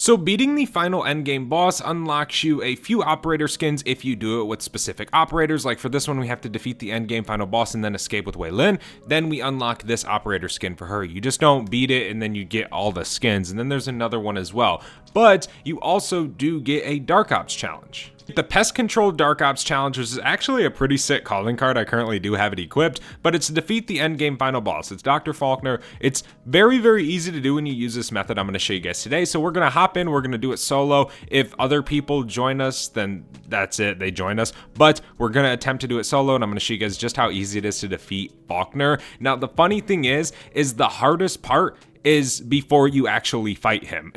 So beating the final endgame boss unlocks you a few operator skins if you do it with specific operators. Like for this one, we have to defeat the endgame final boss and then escape with Wei Lin. Then we unlock this operator skin for her. You just don't beat it and then you get all the skins. And then there's another one as well. But you also do get a Dark Ops challenge. The Pest Control Dark Ops Challenge is actually a pretty sick calling card. I currently do have it equipped, but it's to defeat the endgame final boss. It's Dr. FALKNER. It's very, very easy to do when you use this method I'm going to show you guys today. So we're going to hop in. We're going to do it solo. If other people join us, then that's it. They join us. But we're going to attempt to do it solo, and I'm going to show you guys just how easy it is to defeat FALKNER. Now, the funny thing is the hardest part is before you actually fight him.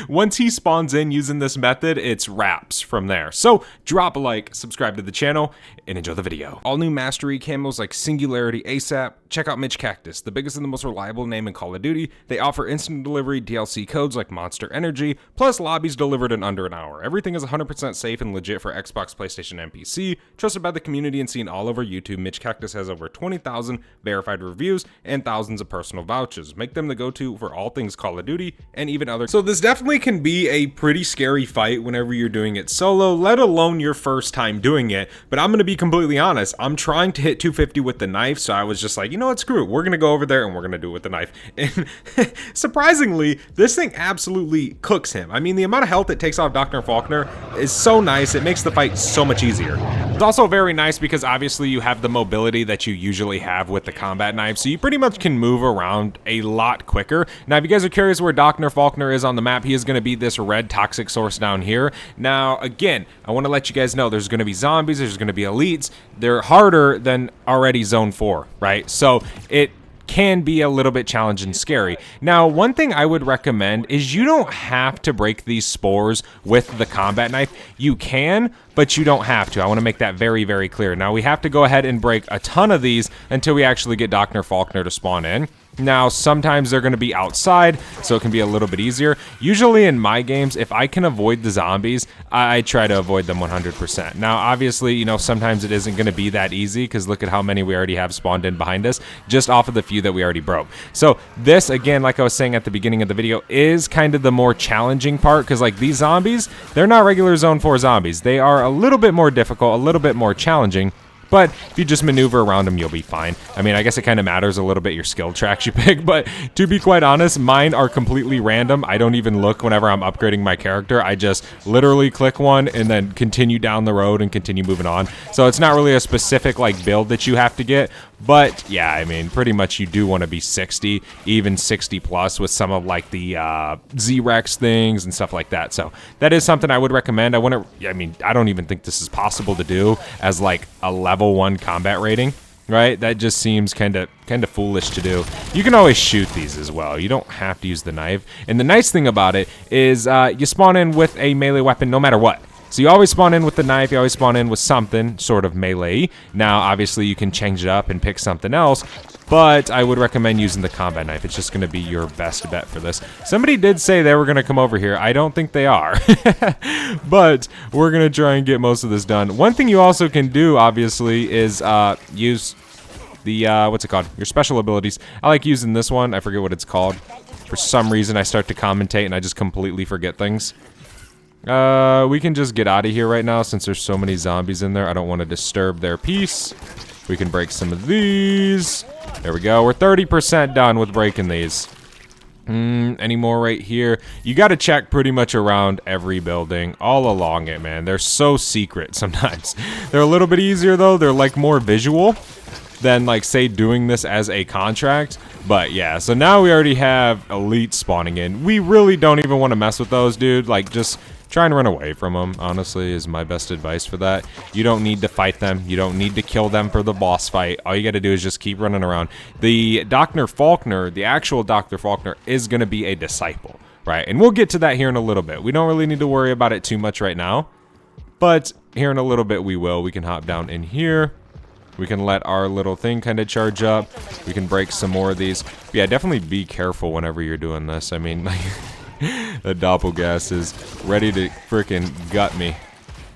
Once he spawns in using this method, it's wraps from there. So drop a like, subscribe to the channel, and enjoy the video. All new mastery camos like Singularity ASAP. Check out Mitch Cactus, the biggest and the most reliable name in Call of Duty. They offer instant delivery DLC codes like Monster Energy, plus lobbies delivered in under an hour. Everything is 100% safe and legit for Xbox, PlayStation, and PC. Trusted by the community and seen all over YouTube, Mitch Cactus has over 20,000 verified reviews and thousands of personal vouchers. Make them the go-to for all things Call of Duty and even other. So this definitely can be a pretty scary fight whenever you're doing it solo, let alone your first time doing it. But I'm going to be completely honest, I'm trying to hit 250 with the knife, so I was just like, you know what, screw it, we're going to go over there and we're going to do it with the knife. And surprisingly, this thing absolutely cooks him. I mean, the amount of health it takes off Dr. FALKNER is so nice, it makes the fight so much easier. It's also very nice because obviously you have the mobility that you usually have with the combat knife, so you pretty much can move around a lot quicker. Now, if you guys are curious where Dr. FALKNER is on the map, he is going to be this red toxic source down here. Now, again, I want to let you guys know there's going to be zombies, there's going to be elites. They're harder than already Zone 4, right? So it can be a little bit challenging and scary. Now, one thing I would recommend is you don't have to break these spores with the combat knife. You can, but you don't have to. I want to make that very, very clear. Now, we have to go ahead and break a ton of these until we actually get Dr. FALKNER to spawn in. Now, sometimes they're going to be outside, so it can be a little bit easier. Usually in my games, if I can avoid the zombies, I try to avoid them 100%. Now, obviously, you know, sometimes it isn't going to be that easy because look at how many we already have spawned in behind us, just off of the few that we already broke. So this, again, like I was saying at the beginning of the video, is kind of the more challenging part because, like, these zombies, they're not regular Zone 4 zombies. They are a little bit more difficult, a little bit more challenging. But if you just maneuver around them, you'll be fine. I mean, I guess it kind of matters a little bit your skill tracks you pick, but to be quite honest, mine are completely random. I don't even look whenever I'm upgrading my character. I just literally click one and then continue down the road and continue moving on. So it's not really a specific like build that you have to get. But yeah, I mean, pretty much you do want to be 60, even 60 plus with some of like the Z-Rex things and stuff like that. So that is something I would recommend. I mean, I don't even think this is possible to do as like a level 1 combat rating, right? That just seems kind of foolish to do. You can always shoot these as well. You don't have to use the knife. And the nice thing about it is you spawn in with a melee weapon no matter what. So you always spawn in with the knife, you always spawn in with something sort of melee. Now, obviously, you can change it up and pick something else, but I would recommend using the combat knife. It's just going to be your best bet for this. Somebody did say they were going to come over here. I don't think they are, but we're going to try and get most of this done. One thing you also can do, obviously, is use the, what's it called? Your special abilities. I like using this one. I forget what it's called. For some reason, I start to commentate and I just completely forget things. We can just get out of here right now since there's so many zombies in there. I don't want to disturb their peace. We can break some of these. There we go. We're 30% done with breaking these. Any more right here? You got to check pretty much around every building all along it, man. They're so secret sometimes. They're a little bit easier, though. They're like more visual than like say doing this as a contract. But yeah, so now we already have elites spawning in. We really don't even want to mess with those, dude. Like, just try and run away from them, honestly, is my best advice for that. You don't need to fight them. You don't need to kill them for the boss fight. All you got to do is just keep running around. The Dr. FALKNER, the actual Dr. FALKNER, is going to be a disciple, right? And we'll get to that here in a little bit. We don't really need to worry about it too much right now, but here in a little bit we will. We can hop down in here. We can let our little thing kind of charge up. We can break some more of these. But yeah, definitely be careful whenever you're doing this. I mean, like, the doppelgas is ready to freaking gut me.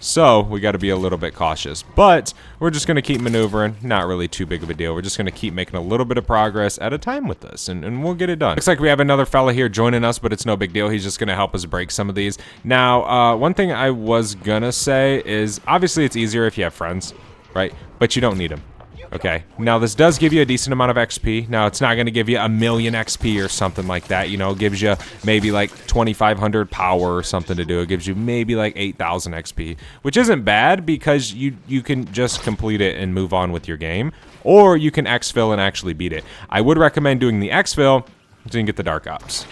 So we got to be a little bit cautious, but we're just going to keep maneuvering. Not really too big of a deal. We're just going to keep making a little bit of progress at a time with this, and we'll get it done. Looks like we have another fella here joining us, but it's no big deal. He's just going to help us break some of these. Now, one thing I was going to say is obviously it's easier if you have friends, right? But you don't need them. Okay, now this does give you a decent amount of XP. Now, it's not going to give you 1,000,000 XP or something like that. You know, it gives you maybe like 2,500 power or something to do. It gives you maybe like 8,000 XP, which isn't bad because you can just complete it and move on with your game. Or you can exfil and actually beat it. I would recommend doing the exfil so you can get the Dark Ops,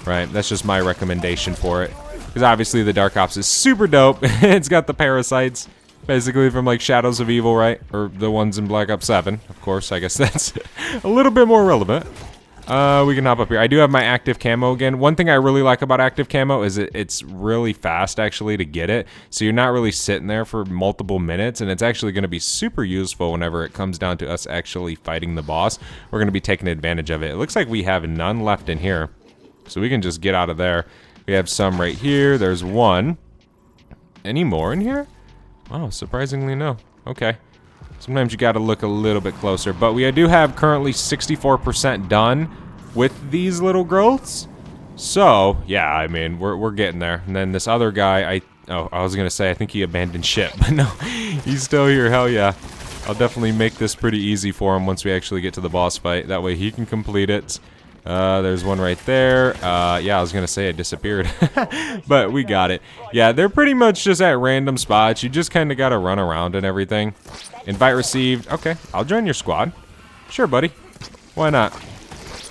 right? That's just my recommendation for it. Because obviously the Dark Ops is super dope. It's got the parasites. Basically from like Shadows of Evil, right? Or the ones in Black Ops 7, of course. I guess that's a little bit more relevant. We can hop up here. I do have my active camo again. One thing I really like about active camo is it's really fast actually to get it. So you're not really sitting there for multiple minutes, and it's actually going to be super useful whenever it comes down to us actually fighting the boss. We're going to be taking advantage of it. It looks like we have none left in here, so we can just get out of there. We have some right here. There's one. Any more in here? Oh, surprisingly no. Okay. Sometimes you gotta look a little bit closer. But we do have currently 64% done with these little growths. So, yeah, I mean, we're getting there. And then this other guy, I was gonna say, I think he abandoned ship. But no, he's still here. Hell yeah. I'll definitely make this pretty easy for him once we actually get to the boss fight. That way he can complete it. There's one right there. Yeah, I was gonna say it disappeared. But we got it. Yeah, they're pretty much just at random spots. You just kind of gotta run around and everything. Invite received. Okay, I'll join your squad. Sure, buddy. Why not?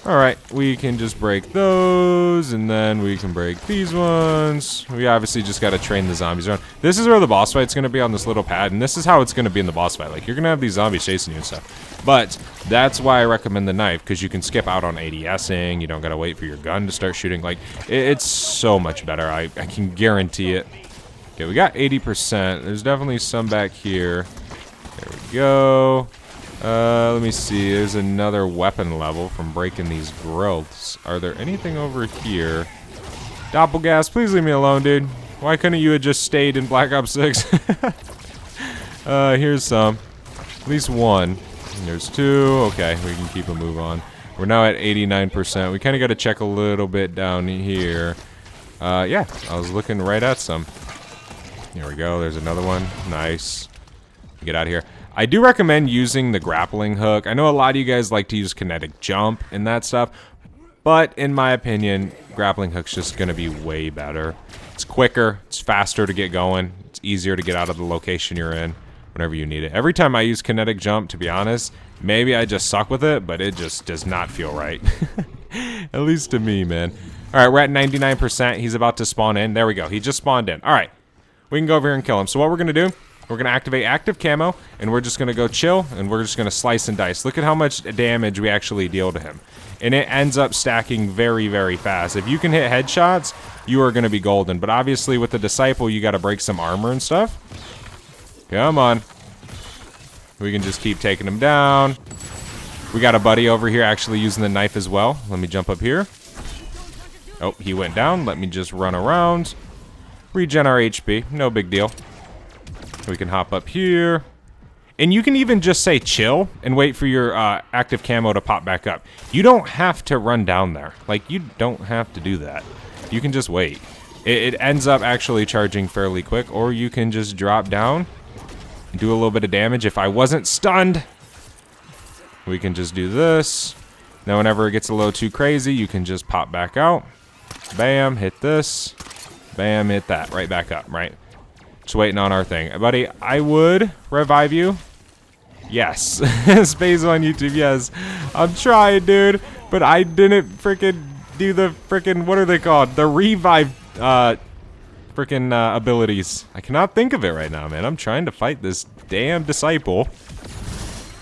Alright, we can just break those, and then we can break these ones. We obviously just gotta train the zombies around. This is where the boss fight's gonna be, on this little pad, and this is how it's gonna be in the boss fight. Like, you're gonna have these zombies chasing you and stuff. But that's why I recommend the knife, because you can skip out on ADSing. You don't gotta wait for your gun to start shooting. Like, it's so much better. I can guarantee it. Okay, we got 80%. There's definitely some back here. There we go. Let me see. There's another weapon level from breaking these growths. Are there anything over here? Doppelgas, please leave me alone, dude. Why couldn't you have just stayed in Black Ops 6? Here's some. At least one. And there's two. Okay, we can keep a move on. We're now at 89%. We kind of got to check a little bit down here. Yeah, I was looking right at some. Here we go. There's another one. Nice. Get out of here. I do recommend using the grappling hook. I know a lot of you guys like to use kinetic jump and that stuff, but in my opinion, grappling hook's just going to be way better. It's quicker, it's faster to get going, it's easier to get out of the location you're in whenever you need it. Every time I use kinetic jump, to be honest, maybe I just suck with it, but it just does not feel right. At least to me, man. Alright, we're at 99%. He's about to spawn in. There we go. He just spawned in. Alright, we can go over here and kill him. So what we're going to do, we're going to activate active camo, and we're just going to go chill, and we're just going to slice and dice. Look at how much damage we actually deal to him. And it ends up stacking very, very fast. If you can hit headshots, you are going to be golden. But obviously, with the Disciple, you got to break some armor and stuff. Come on. We can just keep taking him down. We got a buddy over here actually using the knife as well. Let me jump up here. Oh, he went down. Let me just run around. Regen our HP. No big deal. We can hop up here. And you can even just say chill and wait for your active camo to pop back up. You don't have to run down there. Like, you don't have to do that. You can just wait. It ends up actually charging fairly quick, or you can just drop down and do a little bit of damage. If I wasn't stunned, we can just do this. Now, whenever it gets a little too crazy, you can just pop back out. Bam, hit this. Bam, hit that. Right back up, right? Just waiting on our thing. Buddy, I would revive you. Yes. Space on YouTube, yes. I'm trying, dude. But I didn't freaking do the freaking, what are they called? The revive freaking abilities. I cannot think of it right now, man. I'm trying to fight this damn Disciple.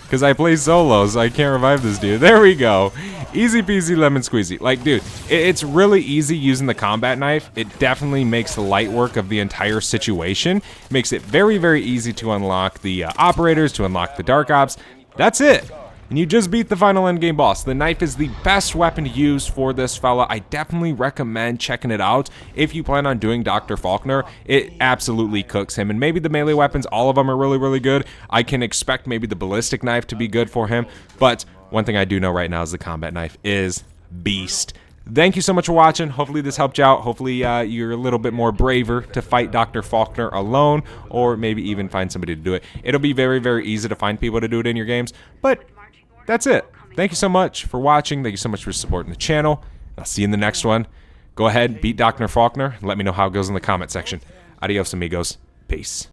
Because I play solos, I can't revive this dude. There we go. Easy peasy lemon squeezy. Like, dude, it's really easy using the combat knife. It definitely makes light work of the entire situation. Makes it very, very easy to unlock the operators, to unlock the Dark Ops. That's it. and you just beat the final endgame boss. The knife is the best weapon to use for this fella. I definitely recommend checking it out if you plan on doing Dr. Falkner. It absolutely cooks him, and maybe the melee weapons, all of them are really, really good. I can expect maybe the ballistic knife to be good for him, but one thing I do know right now is the combat knife is beast. Thank you so much for watching. Hopefully this helped you out. Hopefully you're a little bit more braver to fight Dr. Falkner alone, or maybe even find somebody to do it. It'll be very, very easy to find people to do it in your games, but that's it. Thank you so much for watching. Thank you so much for supporting the channel. I'll see you in the next one. Go ahead, beat Dr. Falkner, and let me know how it goes in the comment section. Adios, amigos. Peace.